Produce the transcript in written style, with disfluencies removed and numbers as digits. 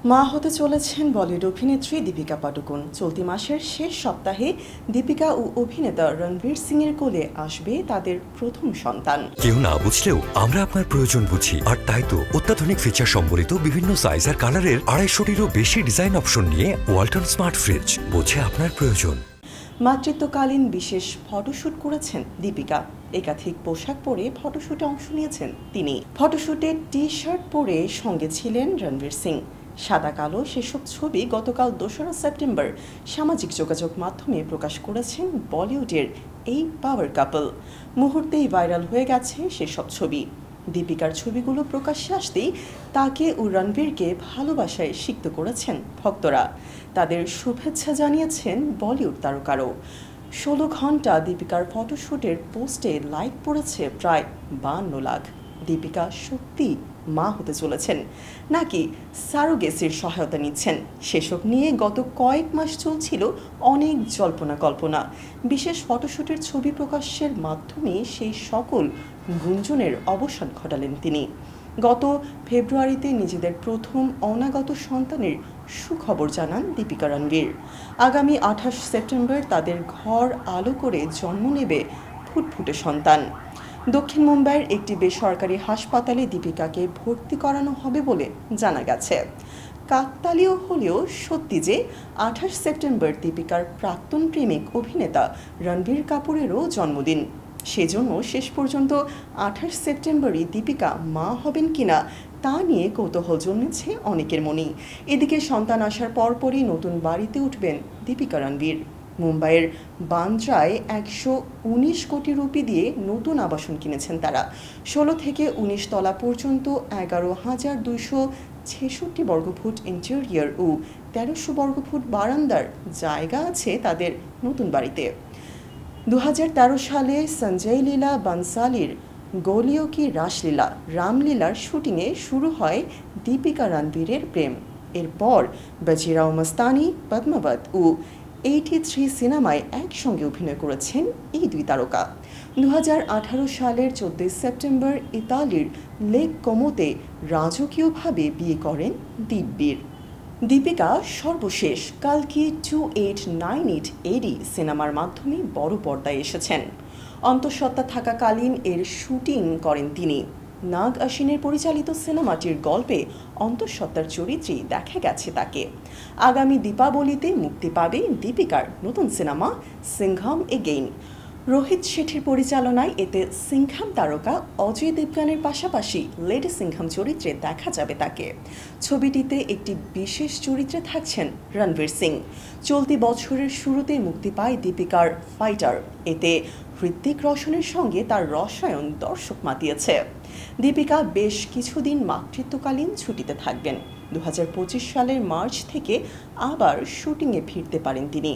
মা হতে চলেছেন বলিউড অভিনেত্রী দীপিকা পাডুকোন। চলতি মাসের শেষ সপ্তাহে দীপিকা ও অভিনেতা রণবীর সিং এর কোলে আসবে তাদের প্রথম সন্তান। কেউ না বুঝলেও আমরা আপনার প্রয়োজন বুঝি, আর তাই তো অত্যাধুনিক ফিচার সম্বলিত বিভিন্ন সাইজ আর কালারের 250-টিরও বেশি ডিজাইন অপশন নিয়ে ওয়ালটন স্মার্ট ফ্রিজ বোঝে আপনার প্রয়োজন। মাতৃত্বকালীন বিশেষ ফটোশুট করেছেন দীপিকা। একাধিক পোশাক পরে ফটোশুটে অংশ নিয়েছেন তিনি। ফটোশুটে টি শার্ট পরে সঙ্গে ছিলেন রণবীর সিং। সাদা কালো সেসব ছবি গতকাল 2রা সেপ্টেম্বর সামাজিক যোগাযোগ মাধ্যমে প্রকাশ করেছেন বলিউডের এই পাওয়ার কাপল। মুহূর্তেই ভাইরাল হয়ে গেছে সেসব ছবি। দীপিকার ছবিগুলো প্রকাশ্যে আসতেই তাকে ও রণবীরকে ভালোবাসায় সিক্ত করেছেন ভক্তরা। তাদের শুভেচ্ছা জানিয়েছেন বলিউড তারকারও। 16 ঘন্টা দীপিকার ফটোশুটের পোস্টে লাইক পড়েছে প্রায় 52 লাখ। দীপিকা সত্যি মা হতে চলেছেন নাকি সারোগেসির সহায়তা নিচ্ছেন, সেসব নিয়ে গত কয়েক মাস চলছিল অনেক জল্পনা কল্পনা। বিশেষ ফটোশুটের ছবি প্রকাশের মাধ্যমে সেই সকল গুঞ্জনের অবসান ঘটালেন তিনি। গত ফেব্রুয়ারিতে নিজেদের প্রথম অনাগত সন্তানের সুখবর জানান দীপিকা রণবীর। আগামী 28 সেপ্টেম্বর তাদের ঘর আলো করে জন্ম নেবে ফুটফুটে সন্তান। দক্ষিণ মুম্বাইয়ের একটি বেসরকারি হাসপাতালে দীপিকাকে ভর্তি করানো হবে বলে জানা গেছে। কাকতালীয় হলেও সত্যি যে 28 সেপ্টেম্বর দীপিকার প্রাক্তন প্রেমিক অভিনেতা রণবীর কাপুরেরও জন্মদিন। সেজন্য শেষ পর্যন্ত 28 সেপ্টেম্বরই দীপিকা মা হবেন কিনা তা নিয়ে কৌতূহল জন্মেছে অনেকের মনেই। এদিকে সন্তান আসার পরপরই নতুন বাড়িতে উঠবেন দীপিকা রণবীর। মুম্বাইয়ের বান্দ্রায় 119 কোটি রুপি দিয়ে নতুন আবাসন কিনেছেন তারা। 16 থেকে 19 তলা পর্যন্ত 11,266 বর্গফুট ইন্টেরিয়র ও 1300 বর্গফুট বারান্দার জায়গা আছে তাদের নতুন বাড়িতে। 2013 সালে সঞ্জয় লীলা বানসালির গোলিও কি রাসলীলা রামলীলার শুটিংয়ে শুরু হয় দীপিকা রণবীরের প্রেম। এরপর বাজিরাও মস্তানি, পদ্মাবত ও 83 সিনেমায় একসঙ্গে অভিনয় করেছেন এই দুই তারকা। 2018 সালের 14 সেপ্টেম্বর ইতালির লেক কোমোতে রাজকীয়ভাবে বিয়ে করেন দিব্যির। দীপিকা সর্বশেষ কালকি 2898 এডি সিনেমার মাধ্যমে বড় পর্দায় এসেছেন। অন্তঃসত্ত্বা থাকাকালীন এর শুটিং করেন তিনি। নাগ আশ্বিনের পরিচালিত সিনেমাটির গল্পে অন্তঃসত্ত্বার চরিত্রে দেখা গেছে তাকে। আগামী দীপাবলিতে মুক্তি পাবে দীপিকার নতুন সিনেমা সিংঘম এগেইন। রোহিত শেঠির পরিচালনায় এতে সিংঘম তারকা অজয় দেবগানের পাশাপাশি লেডি সিংঘম চরিত্রে দেখা যাবে তাকে। ছবিটিতে একটি বিশেষ চরিত্রে থাকছেন রণবীর সিং। চলতি বছরের শুরুতে মুক্তি পায় দীপিকার ফাইটার। এতে হৃতিক রোশনের সঙ্গে তার রসায়ন দর্শক মাতিয়েছে। দীপিকা বেশ কিছুদিন মাতৃত্বকালীন ছুটিতে থাকবেন। 2025 সালের মার্চ থেকে আবার শুটিংয়ে ফিরতে পারেন তিনি।